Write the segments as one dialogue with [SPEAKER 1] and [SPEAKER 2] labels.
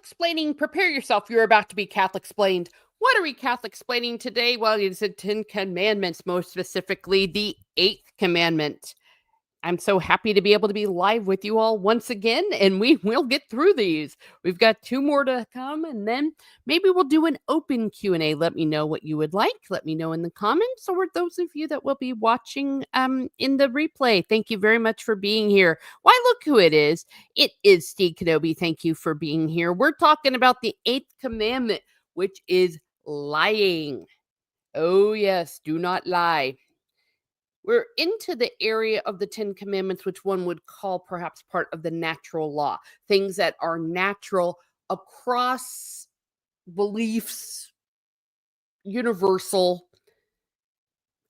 [SPEAKER 1] Catholicsplaining, prepare yourself. You're about to be Catholicsplained. What are we Catholicsplaining today? Well, it's the 10 Commandments, most specifically the Eighth Commandment. I'm so happy to be able to be live with you all once again, and we will get through these. We've got 2 more to come, and then maybe we'll do an open Q&A. Let me know what you would like. Let me know in the comments, or those of you that will be watching in the replay. Thank you very much for being here. Why, look who it is. It is Steve Kenobi. Thank you for being here. We're talking about the Eighth Commandment, which is lying. Oh, yes, do not lie. We're into the area of the 10 Commandments, which one would call perhaps part of the natural law, things that are natural across beliefs, universal,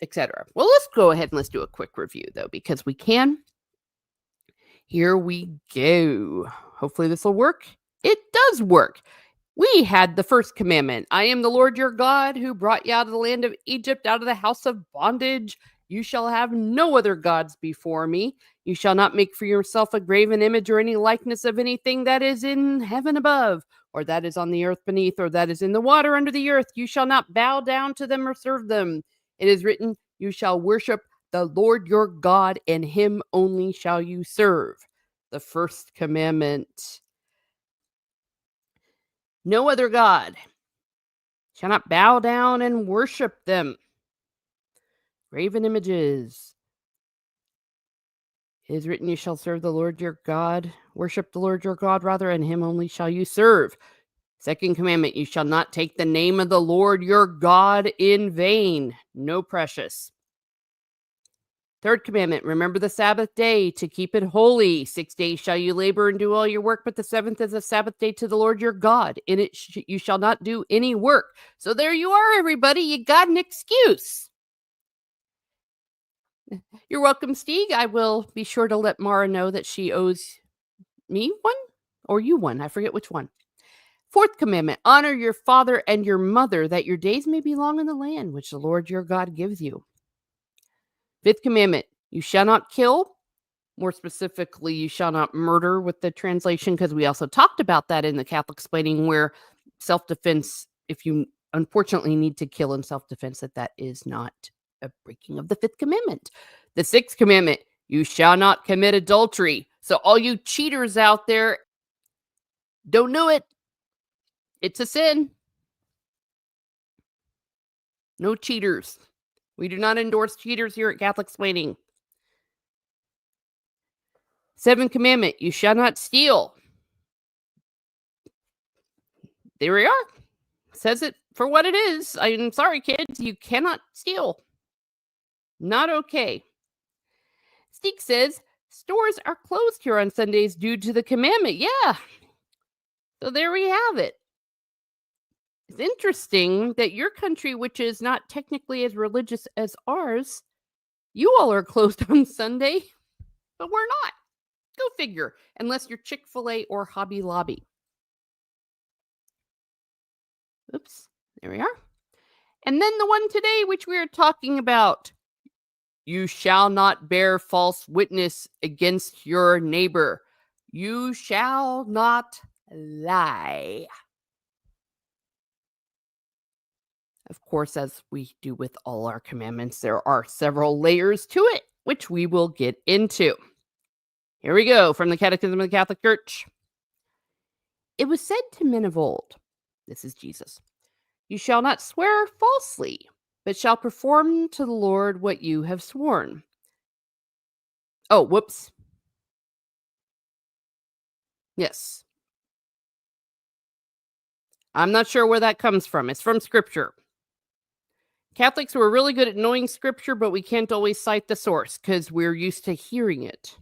[SPEAKER 1] etc. Well, let's go ahead and let's do a quick review, though, because we can. Here we go. Hopefully this will work. It does work. We had the first commandment. I am the Lord your God who brought you out of the land of Egypt, out of the house of bondage. You shall have no other gods before me. You shall not make for yourself a graven image or any likeness of anything that is in heaven above, or that is on the earth beneath, or that is in the water under the earth. You shall not bow down to them or serve them. It is written, you shall worship the Lord your God, and him only shall you serve. The first commandment. No other God. Shall not bow down and worship them. Graven images. It is written, you shall serve the Lord your God, worship the Lord your God, rather, and him only shall you serve. Second commandment, you shall not take the name of the Lord your God in vain. No precious. Third commandment, remember the Sabbath day to keep it holy. 6 days shall you labor and do all your work, but the seventh is a Sabbath day to the Lord your God. In it you shall not do any work. So there you are, everybody. You got an excuse. You're welcome, Stieg. I will be sure to let Mara know that she owes me one or you one. I forget which one. Fourth commandment, honor your father and your mother, that your days may be long in the land which the Lord your God gives you. Fifth commandment, you shall not kill. More specifically, you shall not murder with the translation, because we also talked about that in the Catholicsplaining, where self-defense, if you unfortunately need to kill in self-defense, that is not a breaking of the fifth commandment. The sixth commandment, you shall not commit adultery. So all you cheaters out there, don't do it. It's a sin. No cheaters. We do not endorse cheaters here at Catholicsplaining. Seventh commandment, you shall not steal. There we are. Says it for what it is. I'm sorry, kids. You cannot steal. Not okay. Steek says, stores are closed here on Sundays due to the commandment. Yeah. So there we have it. It's interesting that your country, which is not technically as religious as ours, you all are closed on Sunday, but we're not. Go figure, unless you're Chick-fil-A or Hobby Lobby. Oops, there we are. And then the one today, which we are talking about. You shall not bear false witness against your neighbor. You shall not lie. Of course, as we do with all our commandments, there are several layers to it, which we will get into. Here we go, from the Catechism of the Catholic Church. It was said to men of old, this is Jesus, you shall not swear falsely, but shall perform to the Lord what you have sworn. Oh, whoops. Yes. I'm not sure where that comes from. It's from Scripture. Catholics were really good at knowing Scripture, but we can't always cite the source because we're used to hearing it.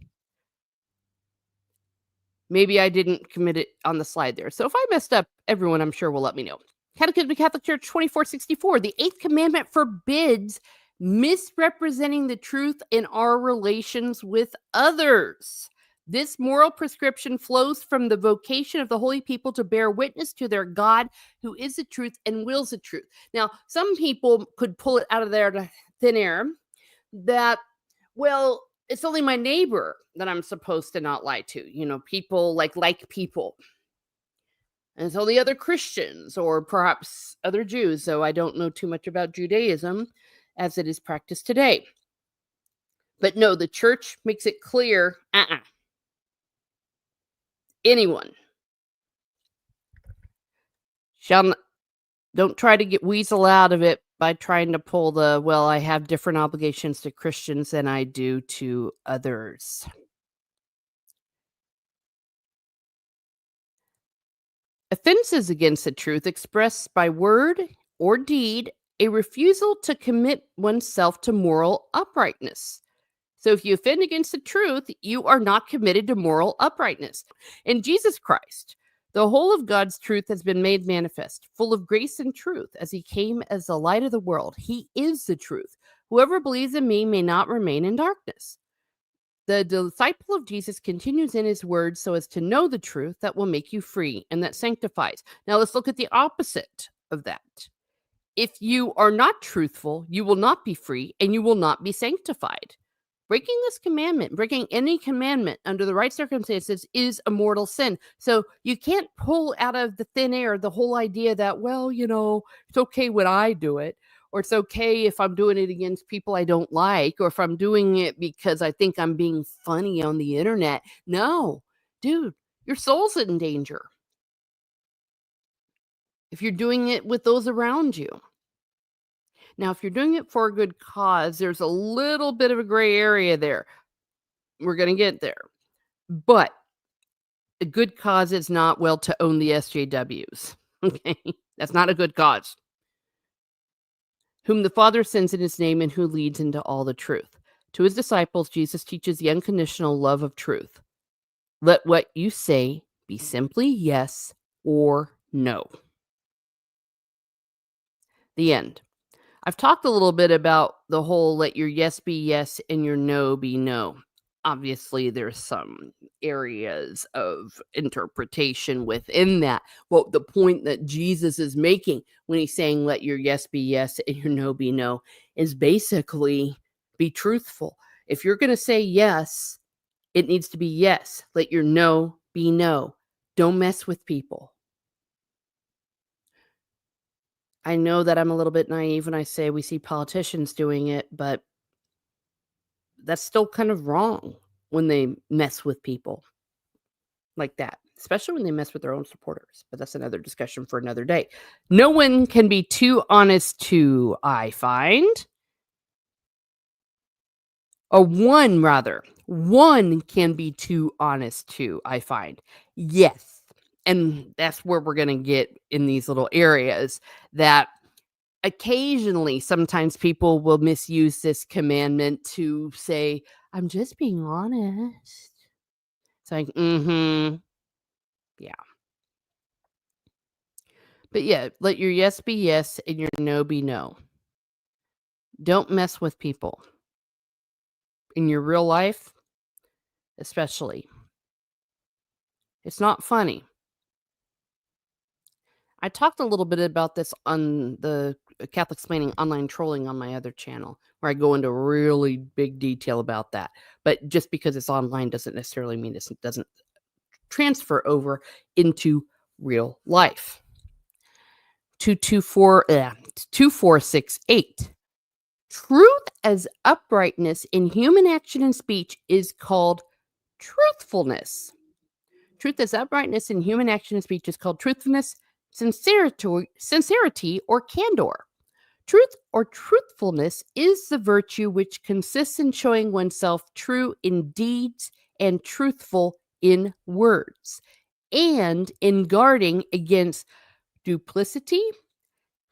[SPEAKER 1] Maybe I didn't commit it on the slide there. So if I messed up, everyone, I'm sure, will let me know. Catechism of the Catholic Church 2464. The Eighth Commandment forbids misrepresenting the truth in our relations with others. This moral prescription flows from the vocation of the holy people to bear witness to their God, who is the truth and wills the truth. Now, some people could pull it out of their thin air that, well, it's only my neighbor that I'm supposed to not lie to. You know, people like people. And so the other Christians, or perhaps other Jews, though I don't know too much about Judaism as it is practiced today. But no, the church makes it clear, anyone shall don't try to get weasel out of it by trying to pull the, well, I have different obligations to Christians than I do to others. Offenses against the truth expressed by word or deed, a refusal to commit oneself to moral uprightness. So if you offend against the truth, you are not committed to moral uprightness. In Jesus Christ, the whole of God's truth has been made manifest, full of grace and truth, as he came as the light of the world. He is the truth. Whoever believes in me may not remain in darkness. The disciple of Jesus continues in his words so as to know the truth that will make you free and that sanctifies. Now let's look at the opposite of that. If you are not truthful, you will not be free and you will not be sanctified. Breaking this commandment, breaking any commandment under the right circumstances is a mortal sin. So you can't pull out of the thin air the whole idea that, well, it's okay when I do it, or it's okay if I'm doing it against people I don't like, or if I'm doing it because I think I'm being funny on the internet. No, dude, your soul's in danger if you're doing it with those around you. Now, if you're doing it for a good cause, there's a little bit of a gray area there. We're going to get there. But a good cause is not, well, to own the SJWs. Okay? That's not a good cause. Whom the Father sends in his name and who leads into all the truth. To his disciples, Jesus teaches the unconditional love of truth. Let what you say be simply yes or no. The end. I've talked a little bit about the whole let your yes be yes and your no be no. Obviously, there's some areas of interpretation within that. Well, the point that Jesus is making when he's saying let your yes be yes and your no be no is basically be truthful. If you're going to say yes, it needs to be yes. Let your no be no. Don't mess with people. I know that I'm a little bit naive when I say we see politicians doing it, but that's still kind of wrong when they mess with people like that, especially when they mess with their own supporters. But that's another discussion for another day. No one can be too honest to, I find. Or one can be too honest to, I find. Yes. And that's where we're going to get in these little areas that occasionally, sometimes people will misuse this commandment to say, I'm just being honest. It's like, yeah. But yeah, let your yes be yes and your no be no. Don't mess with people. In your real life, especially. It's not funny. I talked a little bit about this on the Catholicsplaining online trolling on my other channel, where I go into really big detail about that. But just because it's online doesn't necessarily mean it doesn't transfer over into real life. 2468. Truth as uprightness in human action and speech is called truthfulness. Truth as uprightness in human action and speech is called truthfulness, sincerity, or candor. Truth or truthfulness is the virtue which consists in showing oneself true in deeds and truthful in words, and in guarding against duplicity,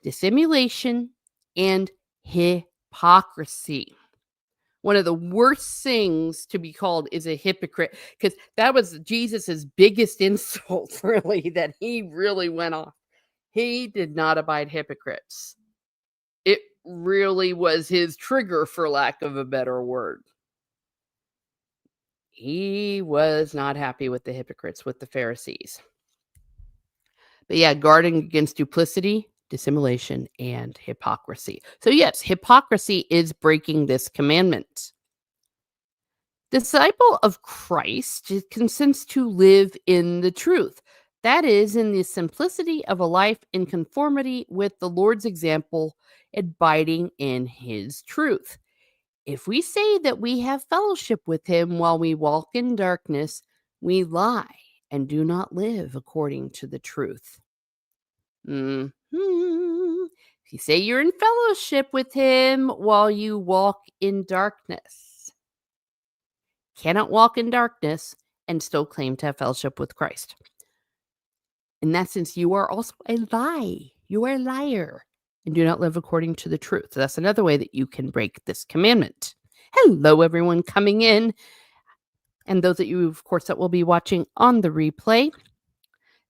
[SPEAKER 1] dissimulation, and hypocrisy. One of the worst things to be called is a hypocrite, because that was Jesus's biggest insult, really, that he really went off. He did not abide hypocrites. It really was his trigger, for lack of a better word. He was not happy with the hypocrites, with the Pharisees. But yeah, guarding against duplicity, dissimulation, and hypocrisy. So yes, hypocrisy is breaking this commandment. Disciple of Christ consents to live in the truth. That is, in the simplicity of a life in conformity with the Lord's example, abiding in his truth. If we say that we have fellowship with him while we walk in darkness, we lie and do not live according to the truth. Mhm. If you say you're in fellowship with him while you walk in darkness, cannot walk in darkness and still claim to have fellowship with Christ. In that sense, you are also a lie. You are a liar and do not live according to the truth. That's another way that you can break this commandment. Hello, everyone coming in, and those that you, of course, that will be watching on the replay.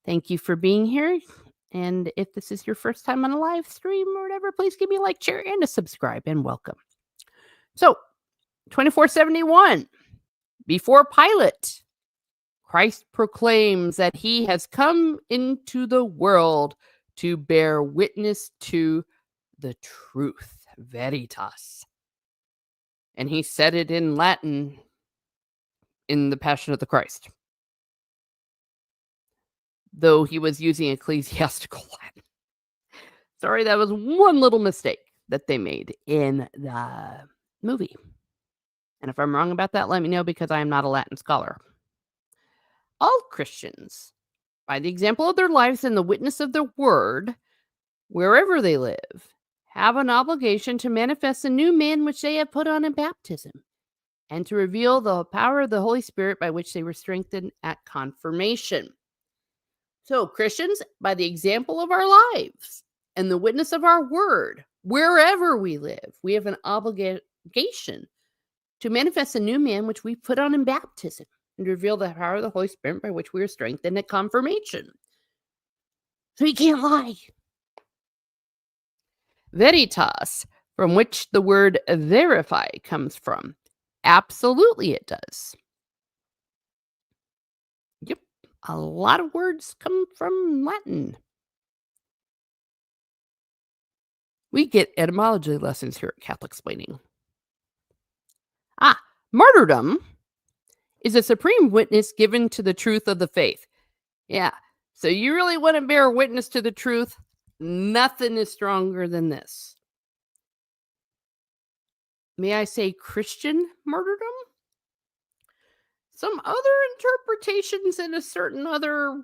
[SPEAKER 1] Thank you for being here. And if this is your first time on a live stream or whatever, please give me a like, share, and a subscribe, and welcome. So, 2471, before Pilate, Christ proclaims that he has come into the world to bear witness to the truth, veritas. And he said it in Latin in the Passion of the Christ, though he was using ecclesiastical Latin. Sorry, that was one little mistake that they made in the movie. And if I'm wrong about that, let me know, because I am not a Latin scholar. All Christians, by the example of their lives and the witness of their word, wherever they live, have an obligation to manifest a new man which they have put on in baptism, and to reveal the power of the Holy Spirit by which they were strengthened at confirmation. So, Christians, by the example of our lives and the witness of our word, wherever we live, we have an obligation to manifest a new man which we put on in baptism, and to reveal the power of the Holy Spirit by which we are strengthened at confirmation. So you can't lie. Veritas, from which the word verify comes from. Absolutely it does. Yep, a lot of words come from Latin. We get etymology lessons here at Catholicsplaining. Martyrdom is a supreme witness given to the truth of the faith. Yeah, so you really want to bear witness to the truth? Nothing is stronger than this. May I say Christian martyrdom? Some other interpretations in a certain other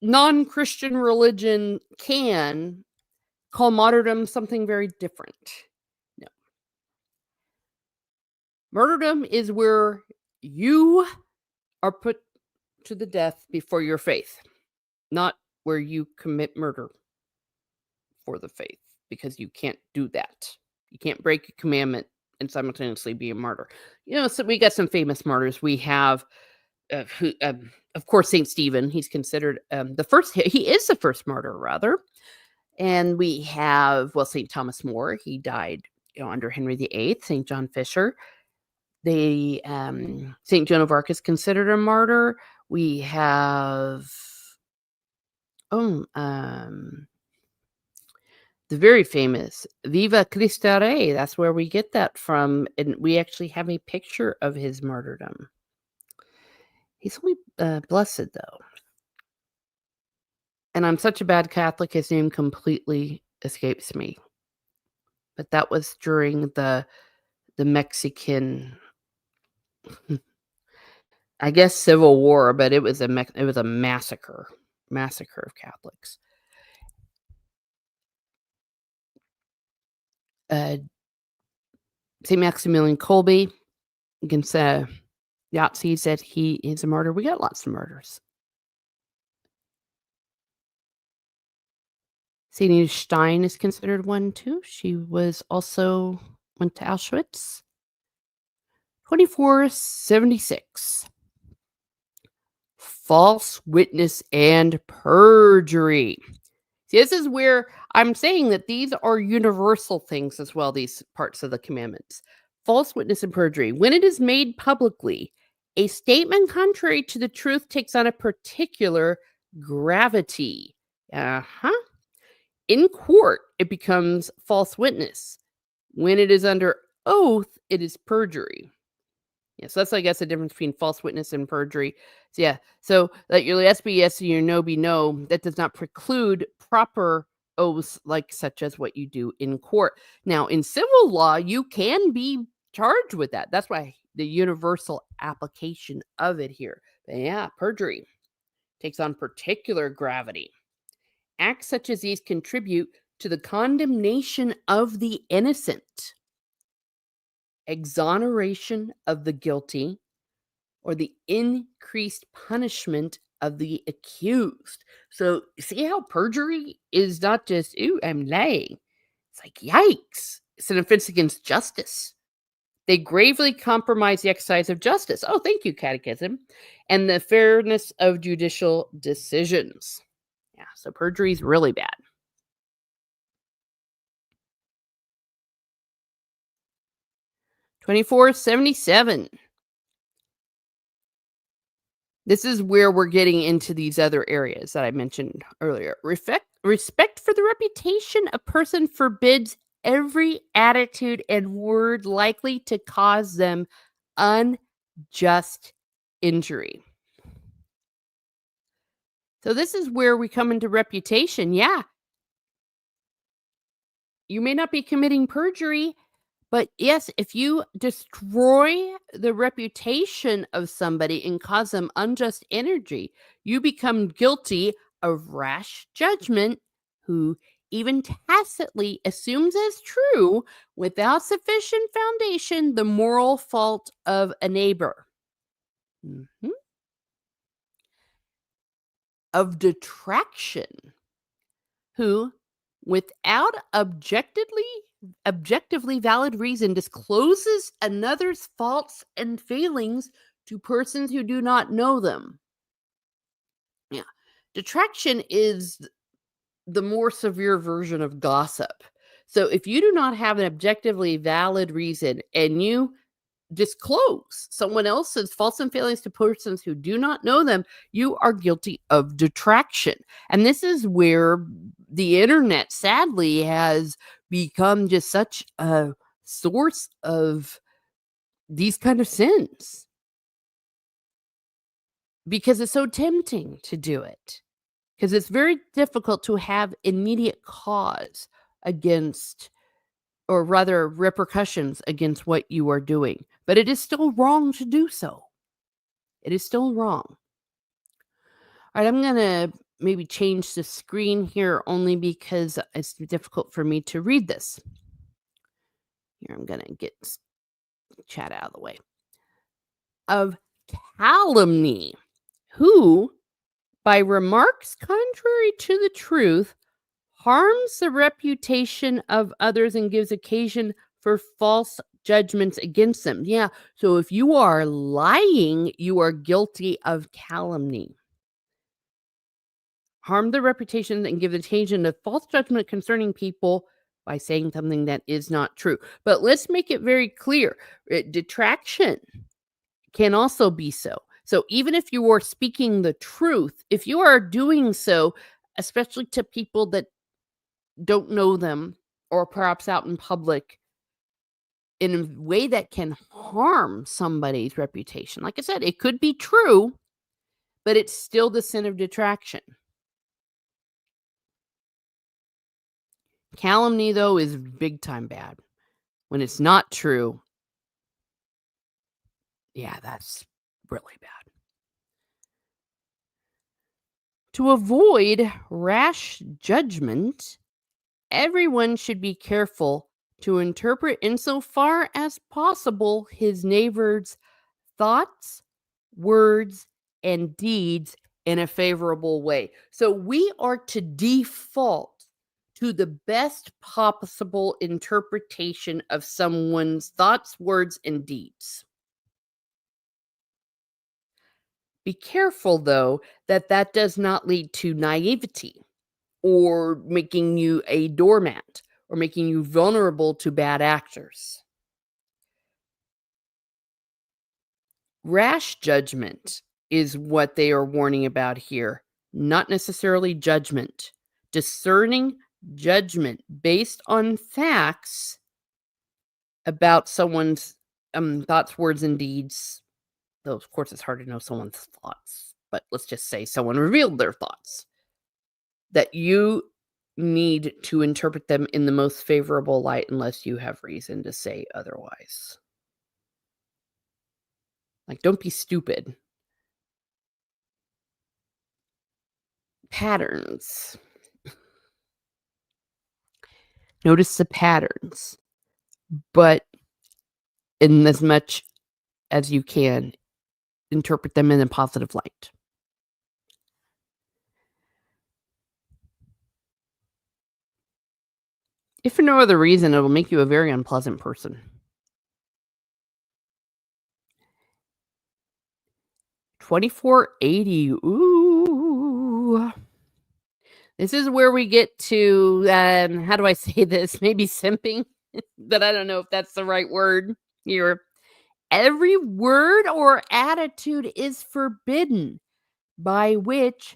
[SPEAKER 1] non-Christian religion can call martyrdom something very different. No. Martyrdom is where you are put to the death before your faith, not where you commit murder for the faith, because you can't do that. You can't break a commandment and simultaneously be a martyr. So we got some famous martyrs. We have, of course, St. Stephen. He's considered the first. He is the first martyr, rather. And we have, St. Thomas More. He died, under Henry VIII. St. John Fisher. St. Joan of Arc is considered a martyr. We have, the very famous Viva Cristo Rey. That's where we get that from. And we actually have a picture of his martyrdom. He's only blessed, though. And I'm such a bad Catholic, his name completely escapes me. But that was during the Mexican, I guess, Civil War, but it was a massacre of Catholics. St. Maximilian Kolbe, against Yahtzee, said he is a martyr. We got lots of martyrs. St. Edith Stein is considered one, too. She was also went to Auschwitz. 2476. False witness and perjury. See, this is where I'm saying that these are universal things as well, these parts of the commandments. False witness and perjury. When it is made publicly, a statement contrary to the truth takes on a particular gravity. In court, it becomes false witness. When it is under oath, it is perjury. Yeah, so that's, I guess, the difference between false witness and perjury. So, yeah, so let your yes be yes and your no be no. That does not preclude proper oaths like such as what you do in court. Now, in civil law, you can be charged with that. That's why the universal application of it here. But yeah, perjury takes on particular gravity. Acts such as these contribute to the condemnation of the innocent, exoneration of the guilty, or the increased punishment of the accused. So, see how perjury is not just, ooh, I'm lying. It's like, yikes. It's an offense against justice. They gravely compromise the exercise of justice. Oh, thank you, Catechism. And the fairness of judicial decisions. Yeah, so perjury is really bad. 2477. This is where we're getting into these other areas that I mentioned earlier. Respect for the reputation a person forbids every attitude and word likely to cause them unjust injury. So this is where we come into reputation. Yeah, you may not be committing perjury, but yes, if you destroy the reputation of somebody and cause them unjust energy, you become guilty of rash judgment, who even tacitly assumes as true, without sufficient foundation, the moral fault of a neighbor. Mhm. Of detraction, who, without objectively valid reason, discloses another's faults and failings to persons who do not know them. Yeah. Detraction is the more severe version of gossip. So if you do not have an objectively valid reason and you disclose someone else's faults and failings to persons who do not know them, you are guilty of detraction. And this is where the internet sadly has become just such a source of these kind of sins, because it's so tempting to do it, because it's very difficult to have immediate cause against, or rather repercussions against what you are doing, but it is still wrong to do so. It is still wrong. All right, I'm gonna maybe change the screen here only because it's difficult for me to read this. Here, I'm gonna get chat out of the way. Of calumny, who, by remarks contrary to the truth, harms the reputation of others and gives occasion for false judgments against them. Yeah, so if you are lying, you are guilty of calumny. Harm the reputation and give occasion to false judgment concerning people by saying something that is not true. But let's make it very clear, detraction can also be so. So even if you are speaking the truth, if you are doing so, especially to people that don't know them, or perhaps out in public, in a way that can harm somebody's reputation, like I said, it could be true, but it's still the sin of detraction. Calumny, though, is big time bad. When it's not true, yeah, that's really bad. To avoid rash judgment, everyone should be careful to interpret insofar as possible his neighbor's thoughts, words, and deeds in a favorable way. So we are to default to the best possible interpretation of someone's thoughts, words, and deeds. Be careful, though, that does not lead to naivety, or making you a doormat, or making you vulnerable to bad actors. Rash judgment is what they are warning about here, not necessarily judgment. Discerning judgment based on facts about someone's thoughts, words, and deeds. Though, of course, it's hard to know someone's thoughts, but let's just say someone revealed their thoughts, that you need to interpret them in the most favorable light unless you have reason to say otherwise. Like, don't be stupid. Patterns. Notice the patterns, but in as much as you can, interpret them in a positive light. If for no other reason, it'll make you a very unpleasant person. 2480. Ooh. This is where we get to, how do I say this? Maybe simping, but I don't know if that's the right word here. Every word or attitude is forbidden, by which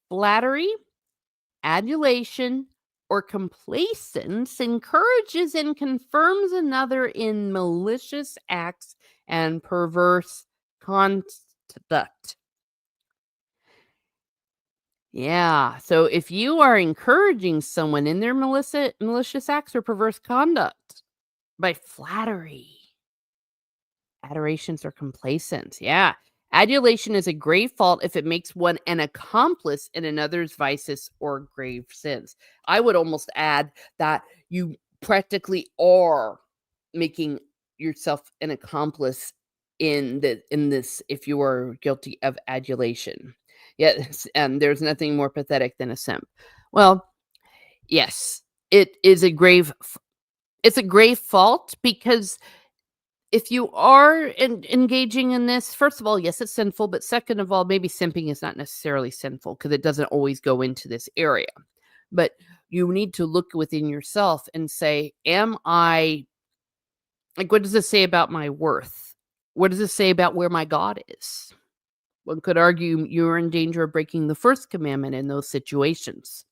[SPEAKER 1] flattery, adulation, or complacence encourages and confirms another in malicious acts and perverse conduct. Yeah, so if you are encouraging someone in their malicious acts or perverse conduct by flattery, adorations, or complacence, yeah. Adulation is a grave fault if it makes one an accomplice in another's vices or grave sins. I would almost add that you practically are making yourself an accomplice in this if you are guilty of adulation. Yes, and there's nothing more pathetic than a simp. Well, yes, it's a grave fault, because if you are engaging in this, first of all, yes, it's sinful, but second of all, maybe simping is not necessarily sinful because it doesn't always go into this area. But you need to look within yourself and say, am I, like, what does this say about my worth? What does this say about where my God is? One could argue you're in danger of breaking the first commandment in those situations.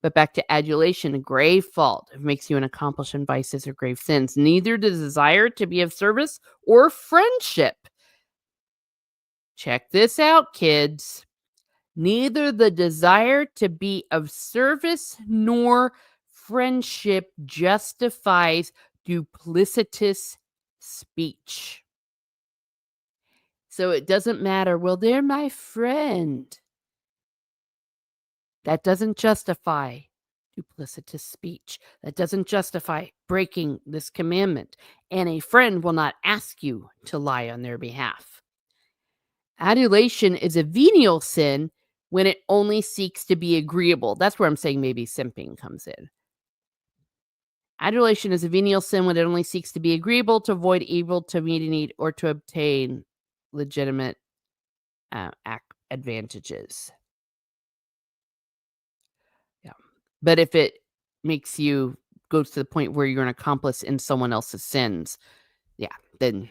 [SPEAKER 1] But back to adulation, a grave fault. It makes you an accomplice in vices or grave sins. Neither the desire to be of service or friendship. Check this out, kids. Neither the desire to be of service nor friendship justifies duplicitous speech. So it doesn't matter, well, they're my friend. That doesn't justify duplicitous speech. That doesn't justify breaking this commandment. And a friend will not ask you to lie on their behalf. Adulation is a venial sin when it only seeks to be agreeable. That's where I'm saying maybe simping comes in. Adulation is a venial sin when it only seeks to be agreeable, to avoid evil, to meet a need, or to obtain legitimate advantages. Yeah. But if it makes you go to the point where you're an accomplice in someone else's sins, yeah, then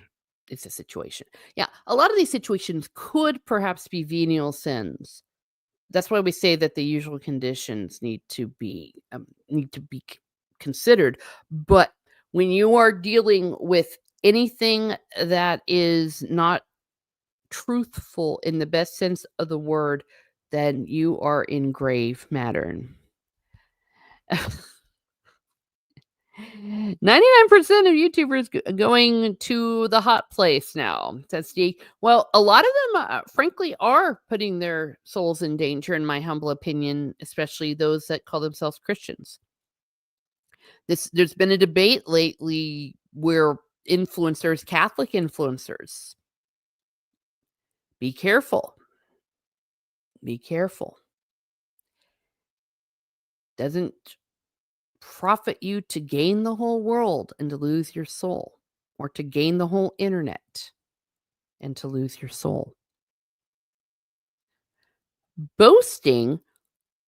[SPEAKER 1] it's a situation. Yeah, a lot of these situations could perhaps be venial sins. That's why we say that the usual conditions need to be considered. But when you are dealing with anything that is not truthful in the best sense of the word, then you are in grave matter. 99% of YouTubers going to the hot place now, says Steve. Well, a lot of them, frankly, are putting their souls in danger, in my humble opinion, especially those that call themselves Christians. There's been a debate lately where influencers, Catholic influencers, be careful. Be careful. Doesn't profit you to gain the whole world and to lose your soul, or to gain the whole internet and to lose your soul. Boasting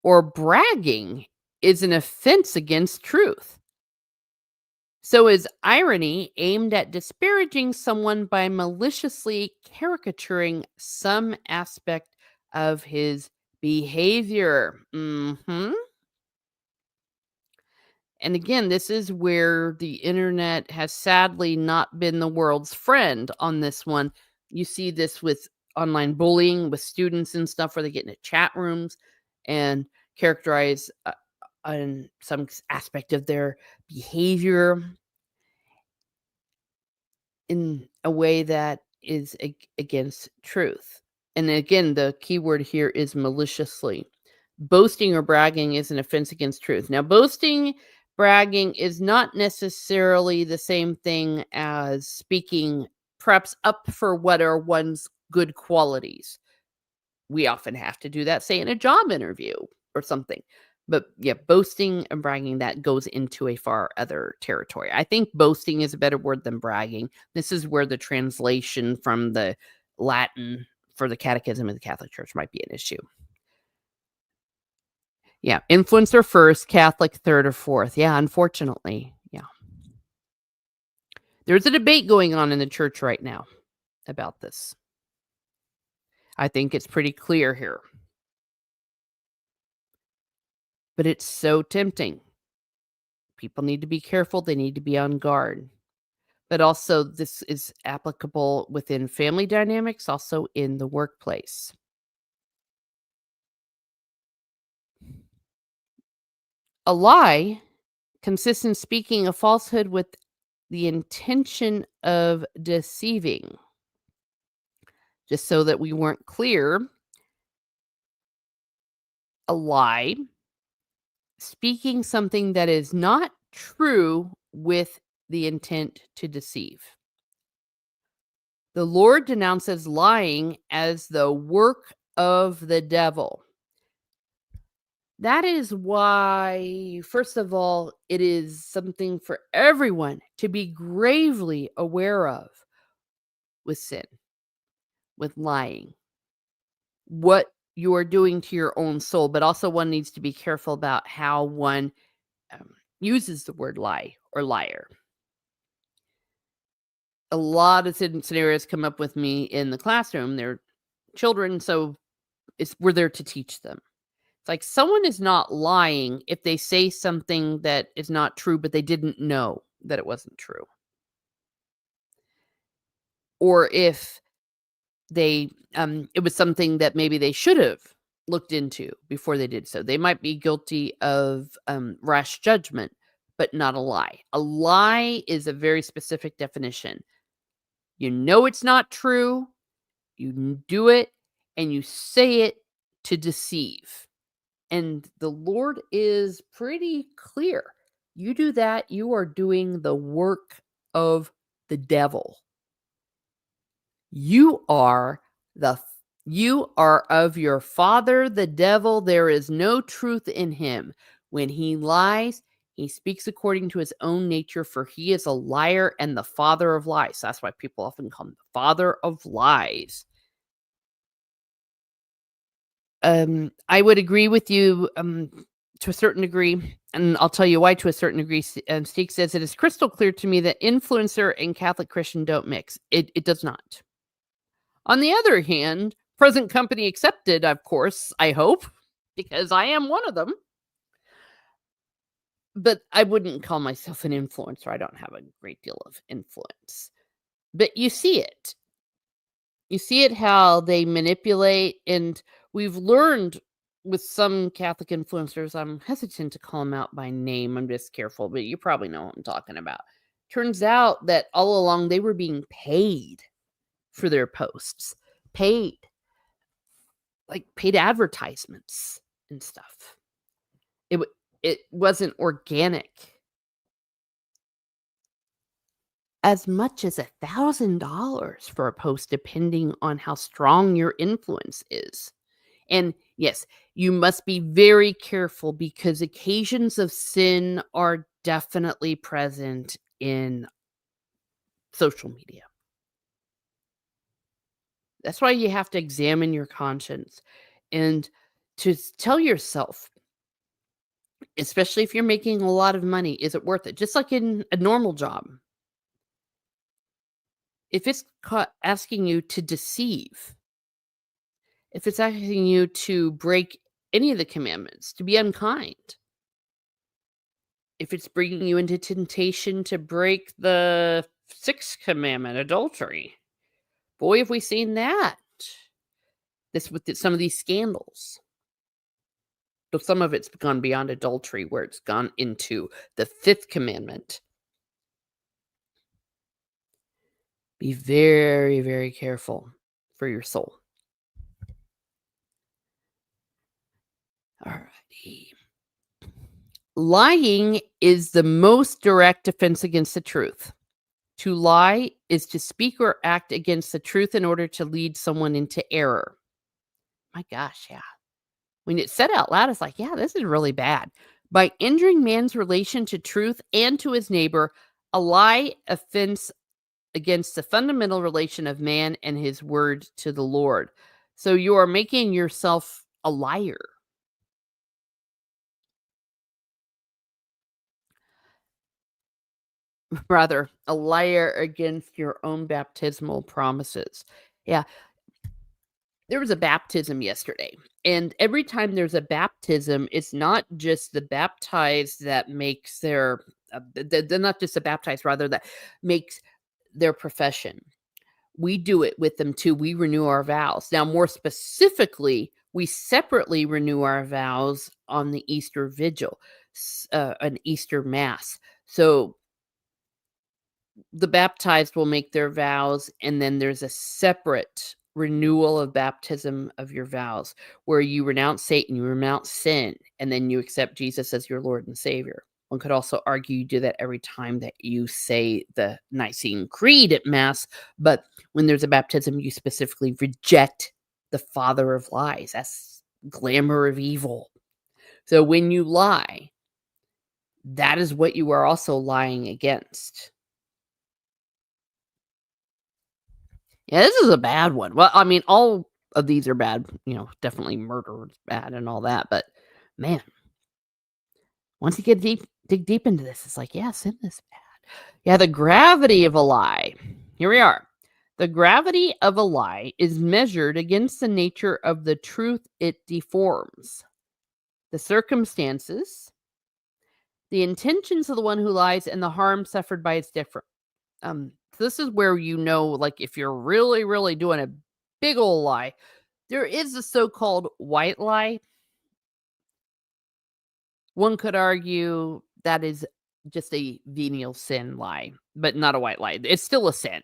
[SPEAKER 1] or bragging is an offense against truth. So is irony aimed at disparaging someone by maliciously caricaturing some aspect of his behavior. And again, this is where the internet has sadly not been the world's friend on this one. You see this with online bullying with students and stuff where they get into chat rooms and characterize on some aspect of their behavior in a way that is against truth. And again, the key word here is maliciously. Boasting or bragging is an offense against truth. Now, boasting, bragging is not necessarily the same thing as speaking perhaps up for what are one's good qualities. We often have to do that, say, in a job interview or something. But yeah, boasting and bragging, that goes into a far other territory. I think boasting is a better word than bragging. This is where the translation from the Latin for the Catechism of the Catholic Church might be an issue. Yeah, influencer first, Catholic third or fourth. Yeah, unfortunately. Yeah. There's a debate going on in the church right now about this. I think it's pretty clear here. But it's so tempting. People need to be careful, they need to be on guard. But also, this is applicable within family dynamics, also in the workplace. A lie consists in speaking a falsehood with the intention of deceiving. Just so that we weren't clear, a lie, speaking something that is not true with the intent to deceive. The Lord denounces lying as the work of the devil. That is why, first of all, it is something for everyone to be gravely aware of with sin, with lying, what you are doing to your own soul. But also, one needs to be careful about how one uses the word lie or liar. A lot of scenarios come up with me in the classroom. They're children, so we're there to teach them. It's like someone is not lying if they say something that is not true, but they didn't know that it wasn't true. Or if they it was something that maybe they should have looked into before they did so. They might be guilty of rash judgment, but not a lie. A lie is a very specific definition. You know it's not true, you do it, and you say it to deceive. And the Lord is pretty clear. You do that, you are doing the work of the devil. You are of your father the devil. There is no truth in him. When he lies, he speaks according to his own nature, for he is a liar and the father of lies. That's why people often call him the father of lies. I would agree with you to a certain degree, and I'll tell you why to a certain degree. Steve says, it is crystal clear to me that influencer and Catholic Christian don't mix. It does not. On the other hand, present company accepted, of course, I hope, because I am one of them. But I wouldn't call myself an influencer. I don't have a great deal of influence. But you see it. You see it how they manipulate, and we've learned with some Catholic influencers, I'm hesitant to call them out by name, I'm just careful, but you probably know what I'm talking about. Turns out that all along they were being paid for their posts. Paid advertisements and stuff. It wasn't organic. As much as $1,000 for a post, depending on how strong your influence is. And yes, you must be very careful because occasions of sin are definitely present in social media. That's why you have to examine your conscience and to tell yourself, especially if you're making a lot of money, is it worth it? Just like in a normal job. If it's asking you to deceive, if it's asking you to break any of the commandments, to be unkind, if it's bringing you into temptation to break the sixth commandment, adultery. Boy, have we seen that. This with some of these scandals. So some of it's gone beyond adultery, where it's gone into the fifth commandment. Be very, very careful for your soul. Alrighty. Lying is the most direct offense against the truth. To lie is to speak or act against the truth in order to lead someone into error. My gosh, yeah. When it's said out loud, it's like, yeah, this is really bad. By injuring man's relation to truth and to his neighbor, a lie offends against the fundamental relation of man and his word to the Lord. So you are making yourself a liar. Rather, a liar against your own baptismal promises. Yeah, there was a baptism yesterday. And every time there's a baptism, it's not just the baptized that makes they're not just the baptized, rather, that makes their profession. We do it with them too. We renew our vows. Now, more specifically, we separately renew our vows on the Easter Vigil, an Easter Mass. So the baptized will make their vows, and then there's a separate renewal of baptism of your vows where you renounce Satan, you renounce sin, and then you accept Jesus as your Lord and Savior. One could also argue you do that every time that you say the Nicene Creed at Mass, but when there's a baptism, you specifically reject the father of lies. That's glamour of evil. So when you lie, that is what you are also lying against. Yeah, this is a bad one. Well, I mean, all of these are bad, definitely murder is bad and all that, but man, once you dig deep into this, it's like, yeah, sin is bad. Yeah, the gravity of a lie. Here we are. The gravity of a lie is measured against the nature of the truth it deforms, the circumstances, the intentions of the one who lies, and the harm suffered by its different. So this is where like, if you're really, really doing a big old lie, there is a so-called white lie. One could argue that is just a venial sin lie, but not a white lie. It's still a sin.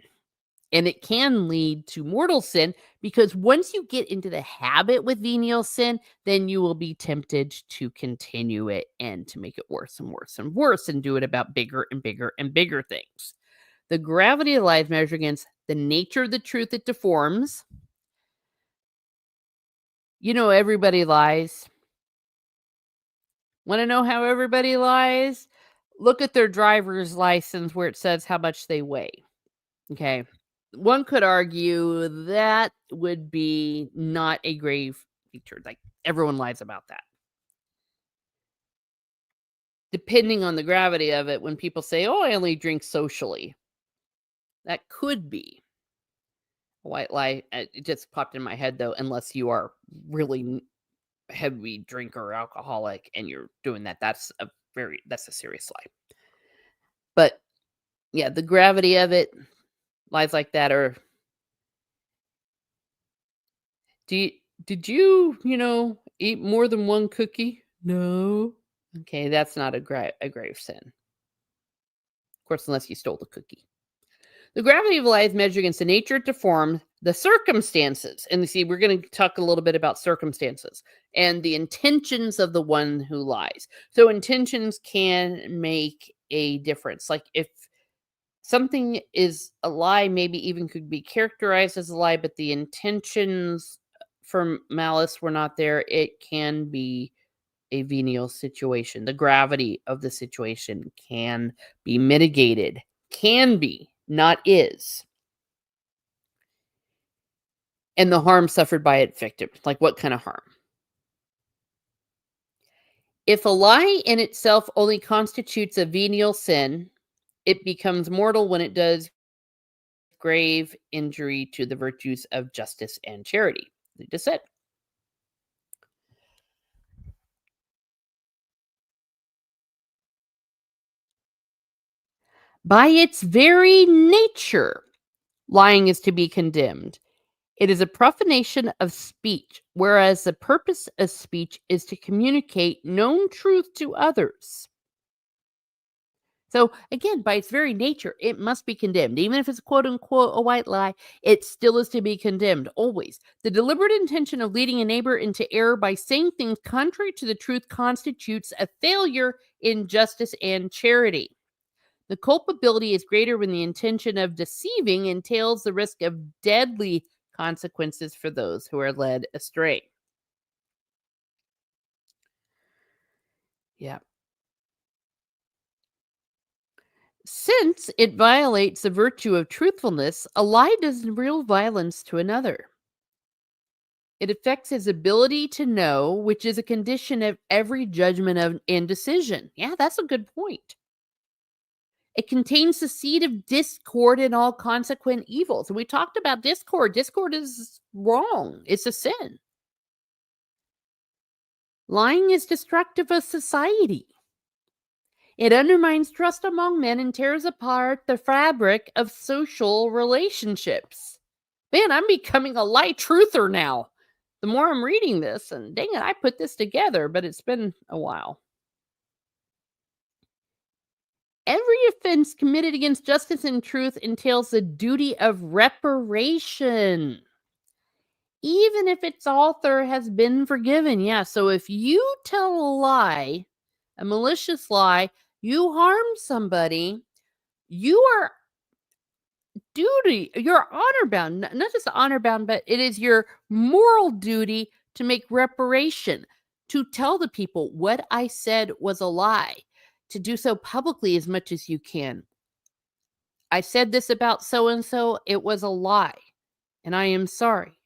[SPEAKER 1] And it can lead to mortal sin, because once you get into the habit with venial sin, then you will be tempted to continue it and to make it worse and worse and worse and do it about bigger and bigger and bigger things. The gravity of lies measured against the nature of the truth it deforms. Everybody lies. Want to know how everybody lies? Look at their driver's license where it says how much they weigh. Okay. One could argue that would be not a grave feature. Like, everyone lies about that. Depending on the gravity of it, when people say, oh, I only drink socially, that could be a white lie. It just popped in my head, though, unless you are really heavy drinker, alcoholic, and you're doing that. That's a serious lie. But yeah, the gravity of it, lies like that are. Did you eat more than one cookie? No. Okay, that's not a grave sin. Of course, unless you stole the cookie. The gravity of a lie is measured against the nature it deforms, the circumstances. And see, we're going to talk a little bit about circumstances and the intentions of the one who lies. So intentions can make a difference. Like, if something is a lie, maybe even could be characterized as a lie, but the intentions for malice were not there, it can be a venial situation. The gravity of the situation can be mitigated. Can be, not is. And the harm suffered by its victim. Like, what kind of harm? If a lie in itself only constitutes a venial sin, it becomes mortal when it does grave injury to the virtues of justice and charity. They just said. By its very nature, lying is to be condemned. It is a profanation of speech, whereas the purpose of speech is to communicate known truth to others. So, again, by its very nature, it must be condemned. Even if it's quote unquote a white lie, it still is to be condemned always. The deliberate intention of leading a neighbor into error by saying things contrary to the truth constitutes a failure in justice and charity. The culpability is greater when the intention of deceiving entails the risk of deadly consequences for those who are led astray. Yeah. Since it violates the virtue of truthfulness, a lie does real violence to another. It affects his ability to know, which is a condition of every judgment and decision. Yeah, that's a good point. It contains the seed of discord and all consequent evils. And we talked about discord. Discord is wrong, it's a sin. Lying is destructive of society. It undermines trust among men and tears apart the fabric of social relationships. Man, I'm becoming a light truther now. The more I'm reading this, and dang it, I put this together, but it's been a while. Every offense committed against justice and truth entails the duty of reparation, even if its author has been forgiven. Yeah, so if you tell a lie, a malicious lie, you harm somebody, you are you're honor bound, not just honor bound, but it is your moral duty to make reparation, to tell the people what I said was a lie, to do so publicly as much as you can. I said this about so and so, it was a lie, and I am sorry.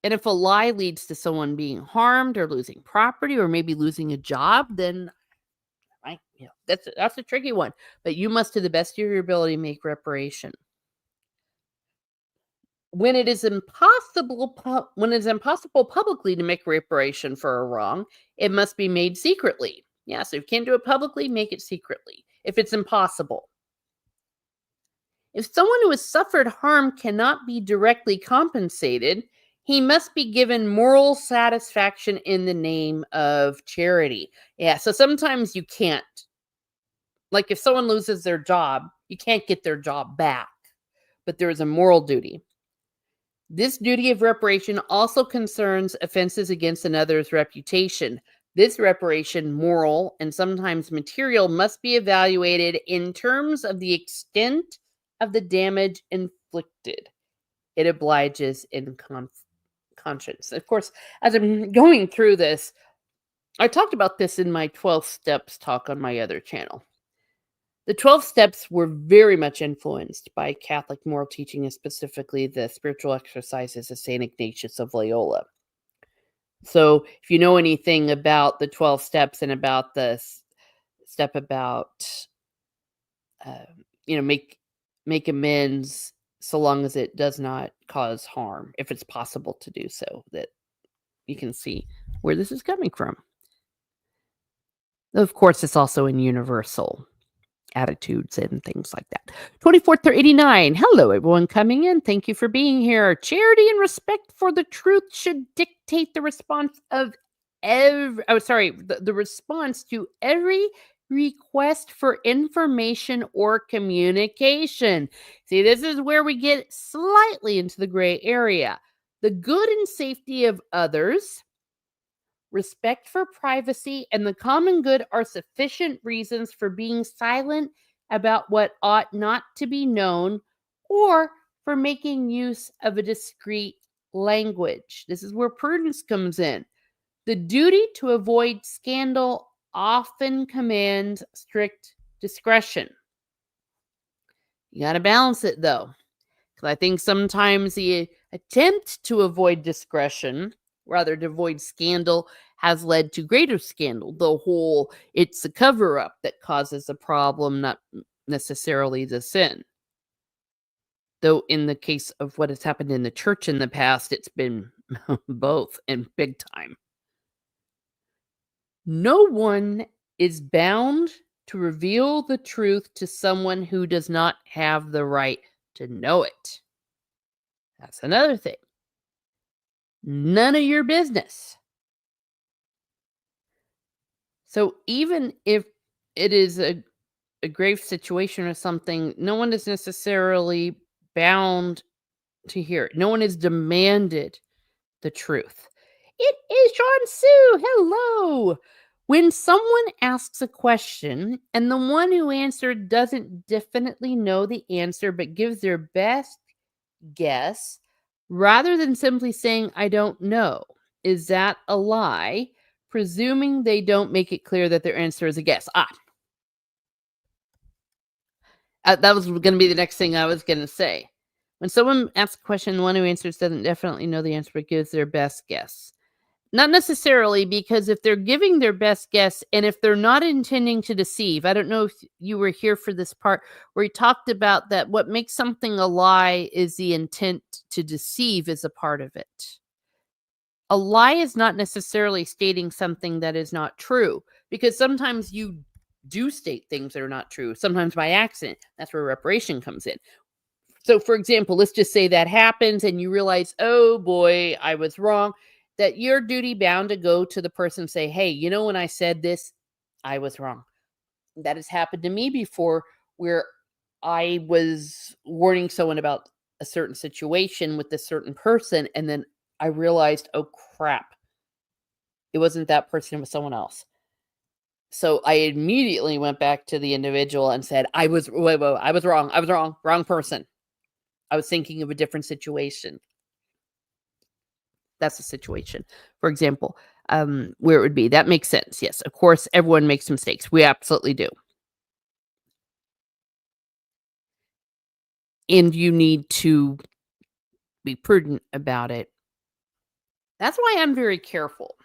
[SPEAKER 1] And if a lie leads to someone being harmed or losing property or maybe losing a job, then that's a tricky one. But you must, to the best of your ability, make reparation. When it's impossible publicly to make reparation for a wrong, it must be made secretly. Yeah, so if you can't do it publicly, make it secretly. If it's impossible. If someone who has suffered harm cannot be directly compensated, he must be given moral satisfaction in the name of charity. Yeah, so sometimes you can't. Like if someone loses their job, you can't get their job back, but there is a moral duty. This duty of reparation also concerns offenses against another's reputation. This reparation, moral and sometimes material, must be evaluated in terms of the extent of the damage inflicted. It obliges in conscience. Of course, as I'm going through this, I talked about this in my 12 steps talk on my other channel. The 12 steps were very much influenced by Catholic moral teaching, and specifically the spiritual exercises of St. Ignatius of Loyola. So, if you know anything about the 12 steps and about the step about, uh, make amends so long as it does not cause harm, if it's possible to do so, that you can see where this is coming from. Of course, it's also in universal attitudes and things like that. 24th-89. Hello, everyone coming in. Thank you for being here. Charity and respect for the truth should dictate the response of the response to every request for information or communication. See, this is where we get slightly into the gray area. The good and safety of others, respect for privacy, and the common good are sufficient reasons for being silent about what ought not to be known or for making use of a discreet language. This is where prudence comes in. The duty to avoid scandal often commands strict discretion. You got to balance it though, because I think sometimes the attempt to avoid discretion, rather to avoid scandal, has led to greater scandal. The whole, it's a cover up that causes a problem, not necessarily the sin. Though in the case of what has happened in the church in the past, it's been both and big time. No one is bound to reveal the truth to someone who does not have the right to know it. That's another thing. None of your business. So even if it is a grave situation or something, no one is necessarily bound to hear it. No one is demanded the truth. It is John Sue. Hello. When someone asks a question and the one who answered doesn't definitely know the answer but gives their best guess rather than simply saying, I don't know, is that a lie? Presuming they don't make it clear that their answer is a guess. That was going to be the next thing I was going to say. When someone asks a question, the one who answers doesn't definitely know the answer but gives their best guess. Not necessarily, because if they're giving their best guess and if they're not intending to deceive, I don't know if you were here for this part where he talked about that what makes something a lie is the intent to deceive is a part of it. A lie is not necessarily stating something that is not true, because sometimes you do state things that are not true, sometimes by accident. That's where reparation comes in. So, for example, let's just say that happens and you realize, oh boy, I was wrong. That you're duty bound to go to the person and say, hey, you know, when I said this, I was wrong. That has happened to me before where I was warning someone about a certain situation with a certain person. And then I realized, oh crap, it wasn't that person, it was someone else. So I immediately went back to the individual and said, I was wrong, wrong person. I was thinking of a different situation. That's the situation. For example, where it would be. That makes sense. Yes, of course, everyone makes mistakes. We absolutely do. And you need to be prudent about it. That's why I'm very careful.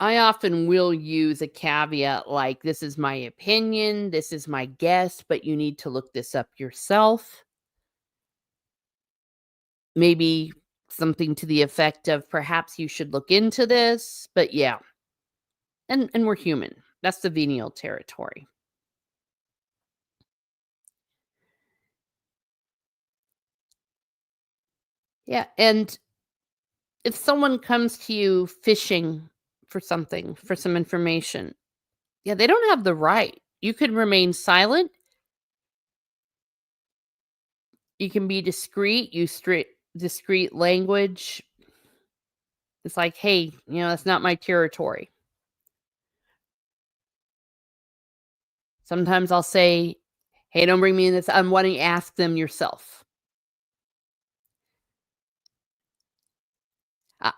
[SPEAKER 1] I often will use a caveat like, this is my opinion, this is my guess, but you need to look this up yourself. Maybe something to the effect of, perhaps you should look into this, but yeah. And we're human. That's the venial territory. Yeah, and if someone comes to you fishing for something, for some information, yeah, they don't have the right. You can remain silent. You can be discreet, use discreet language. It's like, hey, you know, that's not my territory. Sometimes I'll say, hey, don't bring me in this. I'm wanting to ask them yourself. Ah,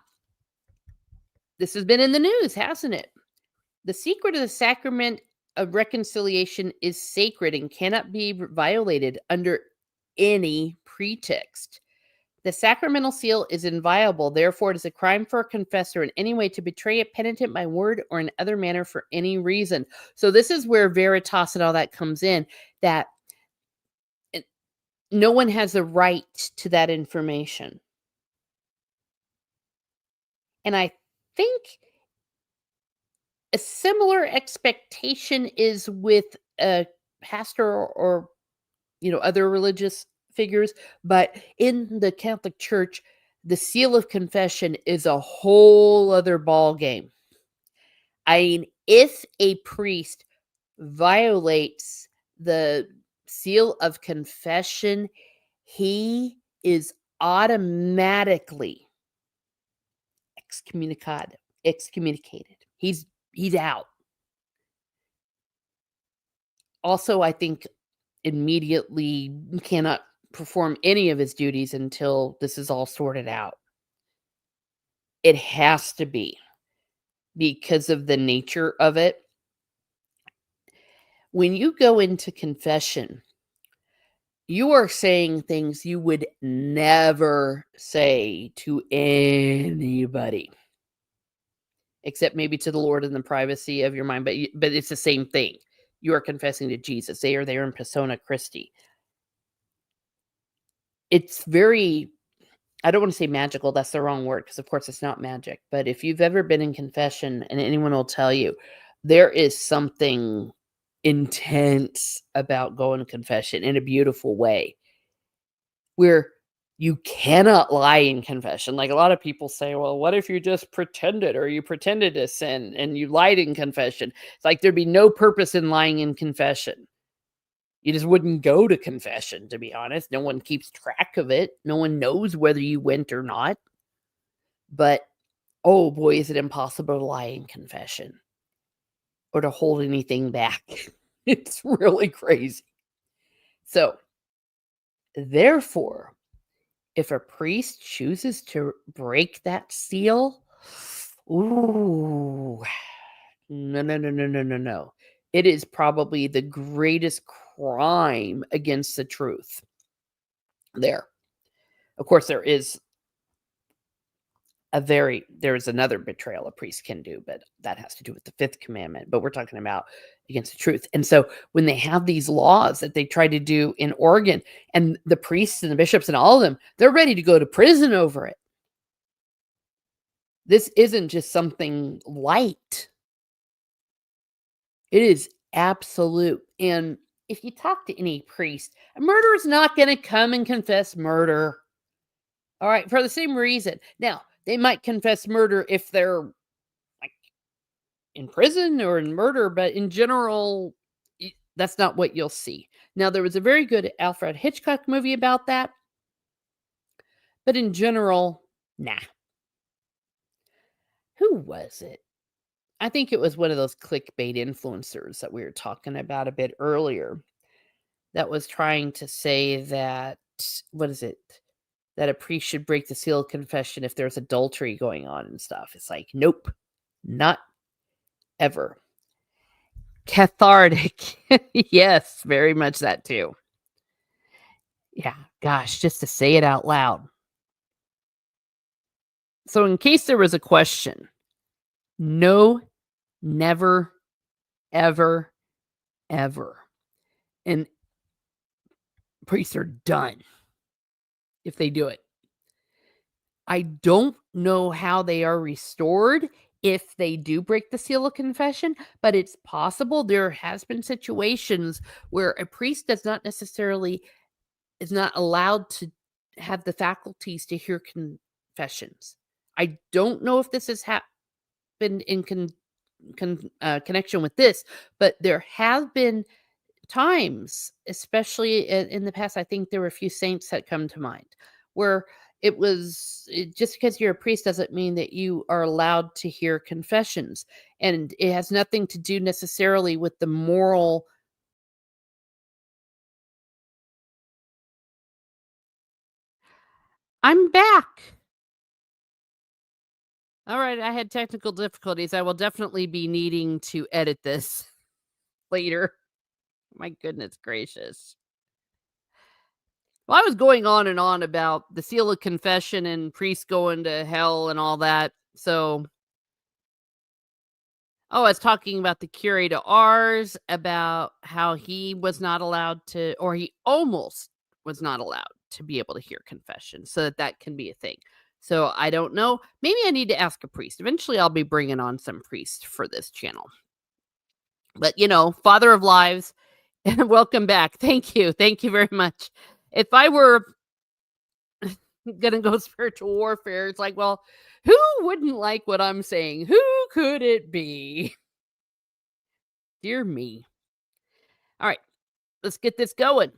[SPEAKER 1] this has been in the news, hasn't it? The secret of the sacrament of reconciliation is sacred and cannot be violated under any pretext. The sacramental seal is inviolable, therefore it is a crime for a confessor in any way to betray a penitent by word or in other manner for any reason. So this is where veritas and all that comes in, that no one has a right to that information. And I think a similar expectation is with a pastor or other religious figures, but in the Catholic Church, the seal of confession is a whole other ball game. I mean, if a priest violates the seal of confession, he is automatically excommunicated. He's out. Also, I think immediately cannot perform any of his duties until this is all sorted out. It has to be, because of the nature of it. When you go into confession, you are saying things you would never say to anybody, except maybe to the Lord in the privacy of your mind. But it's the same thing. You are confessing to Jesus. They are there in persona Christi. It's very, I don't want to say magical. That's the wrong word, because of course it's not magic. But if you've ever been in confession, and anyone will tell you, there is something intense about going to confession in a beautiful way, where you cannot lie in confession. Like, a lot of people say, "Well, what if you just pretended or you pretended to sin and you lied in confession?" It's like there'd be no purpose in lying in confession. You just wouldn't go to confession, to be honest. No one keeps track of it. No one knows whether you went or not. But, oh boy, is it impossible to lie in confession or to hold anything back. It's really crazy. So, therefore, if a priest chooses to break that seal, ooh, no, no, no, no, no, no, no. It is probably the greatest crime against the truth. There. Of course, there's another betrayal a priest can do, but that has to do with the fifth commandment. But we're talking about against the truth. And so when they have these laws that they try to do in Oregon, and the priests and the bishops and all of them, they're ready to go to prison over it. This isn't just something light. It is absolute. And if you talk to any priest, a murderer is not going to come and confess murder. All right, for the same reason. Now, they might confess murder if they're like in prison or in murder, but in general, that's not what you'll see. Now, there was a very good Alfred Hitchcock movie about that, but in general, nah. Who was it? I think it was one of those clickbait influencers that we were talking about a bit earlier that was trying to say that, what is it? That a priest should break the seal of confession if there's adultery going on and stuff. It's like, nope, not ever. Cathartic. Yes, very much that too. Yeah, gosh, just to say it out loud. So, in case there was a question, no, never, ever, ever. And priests are done if they do it. I don't know how they are restored if they do break the seal of confession, but it's possible. There has been situations where a priest is not allowed to have the faculties to hear confessions. I don't know if this has happened in connection with this, but there have been times, especially in the past. I think there were a few saints that come to mind where just because you're a priest doesn't mean that you are allowed to hear confessions, and it has nothing to do necessarily with the moral. I'm back. All right, I had technical difficulties. I will definitely be needing to edit this later. My goodness gracious. Well, I was going on and on about the seal of confession and priests going to hell and all that. So, I was talking about the curate of ours, about how he was not allowed to, or he almost was not allowed to be able to hear confession, so that can be a thing. So, I don't know. Maybe I need to ask a priest. Eventually, I'll be bringing on some priests for this channel. But, Father of Lives, and welcome back. Thank you. Thank you very much. If I were gonna go spiritual warfare, it's like, well, who wouldn't like what I'm saying? Who could it be? Dear me. All right, let's get this going.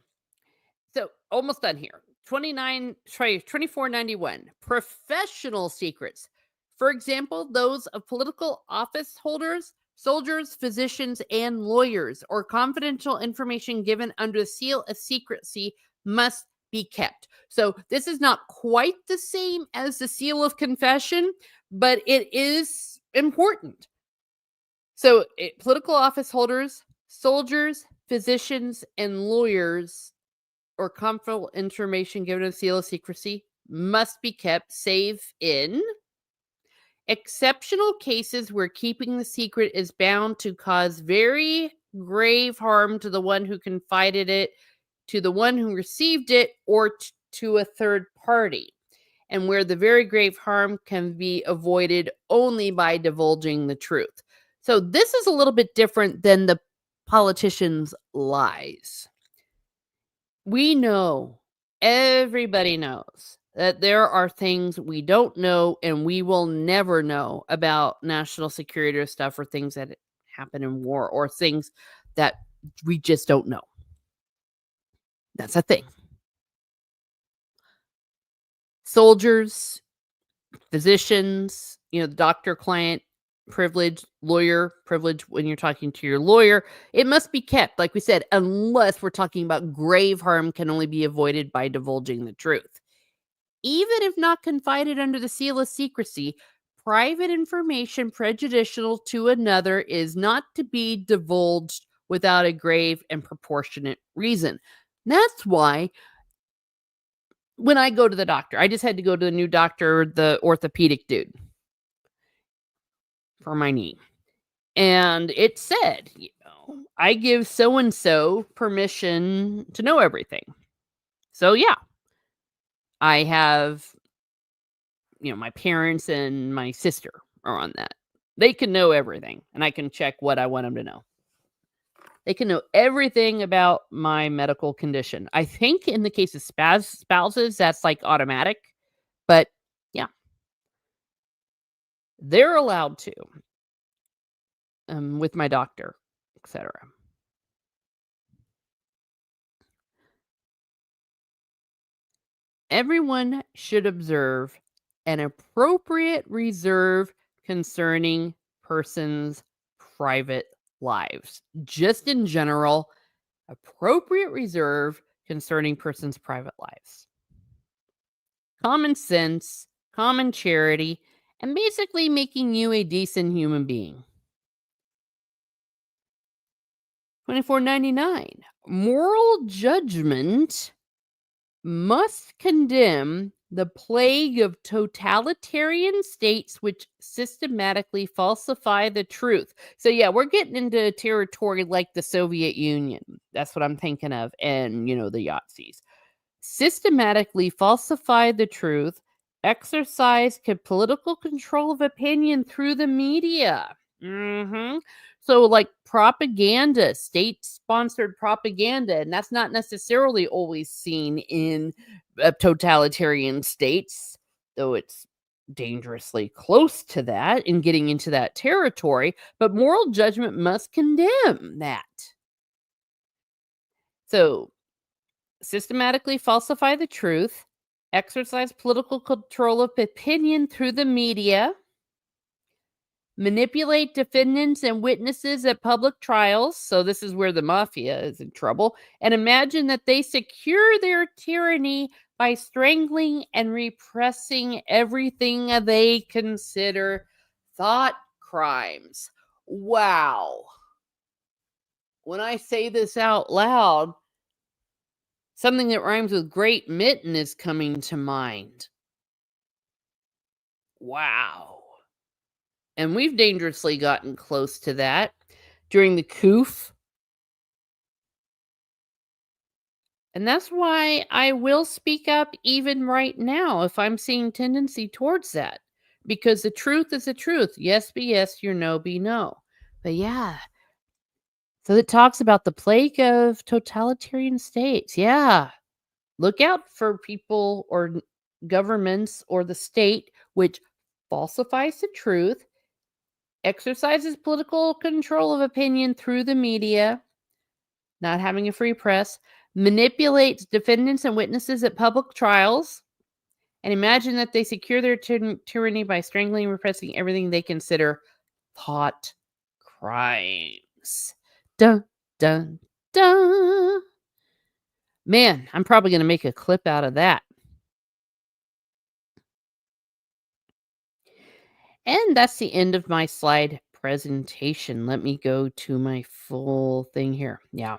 [SPEAKER 1] So, almost done here. 2491. Professional secrets. For example, those of political office holders, soldiers, physicians, and lawyers, or confidential information given under the seal of secrecy must be kept. So, this is not quite the same as the seal of confession, but it is important. So, political office holders, soldiers, physicians, and lawyers, or confidential information given a seal of secrecy must be kept, save in exceptional cases where keeping the secret is bound to cause very grave harm to the one who confided it, to the one who received it, or to a third party, and where the very grave harm can be avoided only by divulging the truth. So this is a little bit different than the politicians' lies. We know, everybody knows, that there are things we don't know and we will never know about national security or stuff or things that happen in war or things that we just don't know. That's a thing. Soldiers, physicians, the doctor client privilege, lawyer privilege when you're talking to your lawyer, it must be kept, like we said, unless we're talking about grave harm can only be avoided by divulging the truth. Even if not confided under the seal of secrecy, private information prejudicial to another is not to be divulged without a grave and proportionate reason. That's why when I go to the doctor, I just had to go to the new doctor, the orthopedic dude, for my knee. And it said, I give so and so permission to know everything. So, yeah, I have, my parents and my sister are on that. They can know everything, and I can check what I want them to know. They can know everything about my medical condition. I think in the case of spouses, that's like automatic, but yeah, they're allowed to with my doctor, etc. Everyone should observe an appropriate reserve concerning persons' private lives. Just in general, appropriate reserve concerning persons' private lives. Common sense, common charity, and basically making you a decent human being. 24.99. Moral judgment must condemn the plague of totalitarian states which systematically falsify the truth. So, yeah, we're getting into territory like the Soviet Union. That's what I'm thinking of. And, the Yazis. Systematically falsify the truth, exercise political control of opinion through the media. So, like propaganda, state-sponsored propaganda, and that's not necessarily always seen in totalitarian states, though it's dangerously close to that and getting into that territory. But moral judgment must condemn that. So, systematically falsify the truth, exercise political control of opinion through the media, manipulate defendants and witnesses at public trials. So, this is where the mafia is in trouble. And imagine that they secure their tyranny by strangling and repressing everything they consider thought crimes. Wow. When I say this out loud, something that rhymes with great mitten is coming to mind. Wow. And we've dangerously gotten close to that during the coup. And that's why I will speak up even right now if I'm seeing tendency towards that. Because the truth is the truth. Yes be yes, your no be no. But yeah. So it talks about the plague of totalitarian states. Yeah. Look out for people or governments or the state which falsifies the truth, exercises political control of opinion through the media, not having a free press, manipulates defendants and witnesses at public trials, and imagine that they secure their tyranny by strangling and repressing everything they consider thought crimes. Dun, dun, dun. Man, I'm probably going to make a clip out of that. And that's the end of my slide presentation. Let me go to my full thing here. Yeah.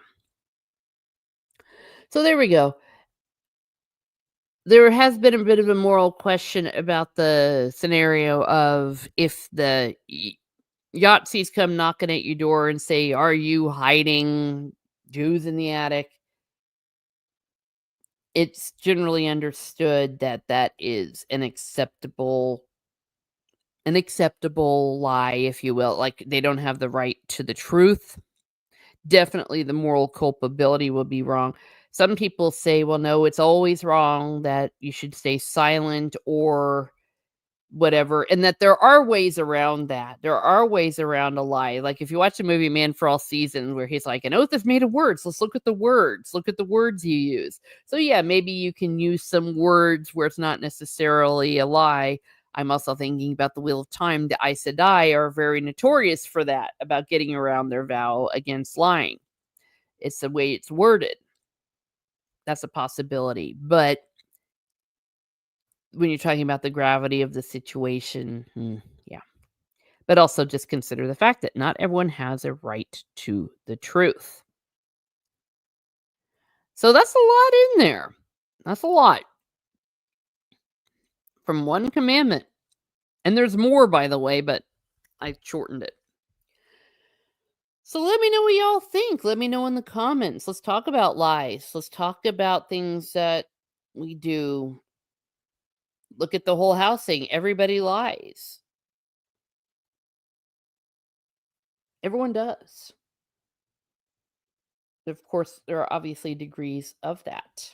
[SPEAKER 1] So there we go. There has been a bit of a moral question about the scenario of if the Yahtzees come knocking at your door and say, "Are you hiding Jews in the attic?" It's generally understood that that is an acceptable lie, if you will. Like, they don't have the right to the truth. definitely the moral culpability will be wrong. Some people say, well, no, it's always wrong that you should stay silent or whatever, and that there are ways around that. There are ways around a lie. Like if you watch the movie Man for All Seasons, where he's like, an oath is made of words. Let's look at the words. Look at the words you use. So yeah, maybe you can use some words where it's not necessarily a lie. I'm also thinking about the Wheel of Time. The Aes Sedai are very notorious for that, about getting around their vow against lying. It's the way it's worded. That's a possibility. But when you're talking about the gravity of the situation, yeah. But also just consider the fact that not everyone has a right to the truth. So that's a lot in there. That's a lot from one commandment. And there's more, by the way, but I shortened it. So let me know what y'all think. Let me know in the comments. Let's talk about lies. Let's talk about things that we do. Look at the whole house saying everybody lies. Everyone does. Of course, there are obviously degrees of that.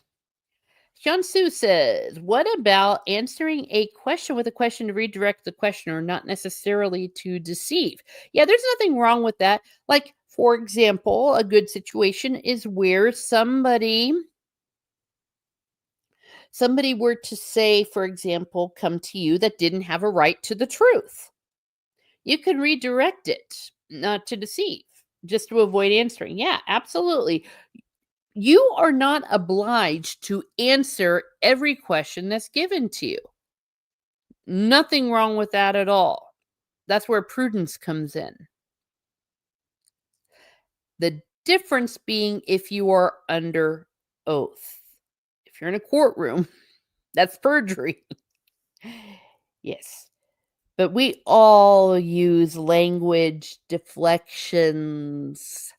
[SPEAKER 1] Shansu says, what about answering a question with a question to redirect the questioner, not necessarily to deceive? Yeah, there's nothing wrong with that. Like, for example, a good situation is where somebody were to say, for example, come to you that didn't have a right to the truth. You can redirect it, not to deceive, just to avoid answering. Yeah, absolutely. You are not obliged to answer every question that's given to you. Nothing wrong with that at all. That's where prudence comes in. The difference being if you are under oath. If you're in a courtroom, that's perjury. Yes. But we all use language deflections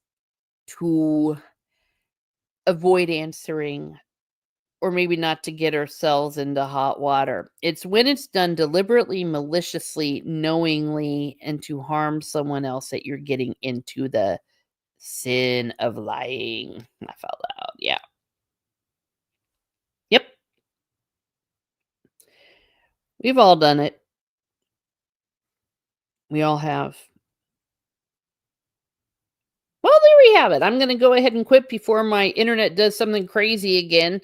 [SPEAKER 1] to avoid answering, or maybe not to get ourselves into hot water. It's when it's done deliberately, maliciously, knowingly, and to harm someone else that you're getting into the sin of lying. Laugh out loud. Yeah. Yep. We've all done it. We all have. Well, there we have it. I'm going to go ahead and quit before my internet does something crazy again.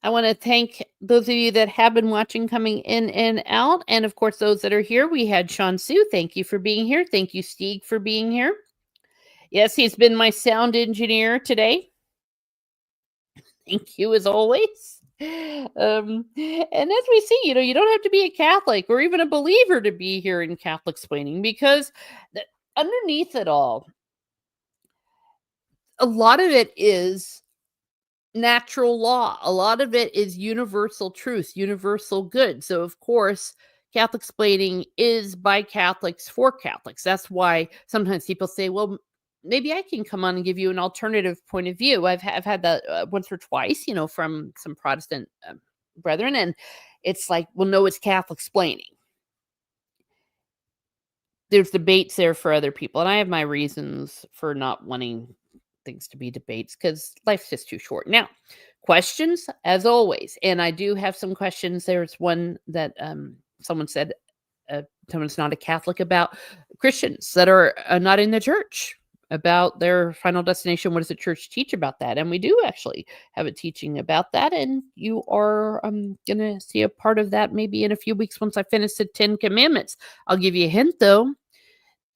[SPEAKER 1] I want to thank those of you that have been watching, coming in and out. And of course, those that are here. We had Sean Sue. Thank you for being here. Thank you, Stieg, for being here. Yes, he's been my sound engineer today. Thank you, as always. And as we see, you don't have to be a Catholic or even a believer to be here in Catholicsplaining, because underneath it all, a lot of it is natural law. A lot of it is universal truth, universal good. So, of course, Catholicsplaining is by Catholics for Catholics. That's why sometimes people say, well, maybe I can come on and give you an alternative point of view. I've had that once or twice, from some Protestant brethren. And it's like, well, no, it's Catholicsplaining. There's debates there for other people. And I have my reasons for not wanting things to be debates, because life's just too short. Now, questions, as always. And I do have some questions. There's one that someone said, someone's not a Catholic, about Christians that are not in the church, about their final destination. What does the church teach about that? And we do actually have a teaching about that. And you are going to see a part of that maybe in a few weeks once I finish the 10 Commandments. I'll give you a hint, though.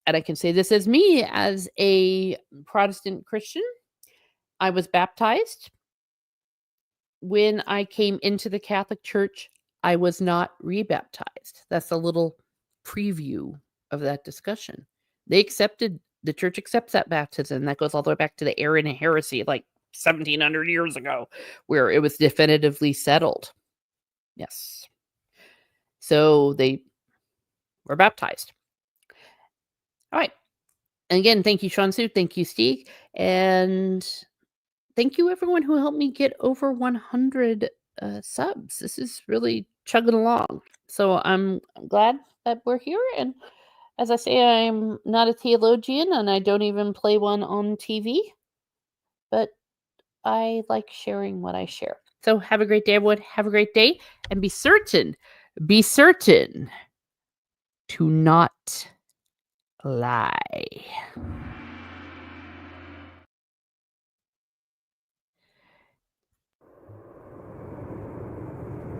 [SPEAKER 1] And I can say this as me, as a Protestant Christian. I was baptized. When I came into the Catholic Church, I was not rebaptized. That's a little preview of that discussion. The church accepts that baptism. That goes all the way back to the Arian heresy, like 1700 years ago, where it was definitively settled. Yes. So they were baptized. All right. And again, thank you, Sean Sue. Thank you, Steve. And thank you, everyone who helped me get over 100 subs. This is really chugging along. So I'm glad that we're here. And As I say, I'm not a theologian and I don't even play one on TV, but I like sharing what I share. So have a great day, everyone. Have a great day and be certain to not lie.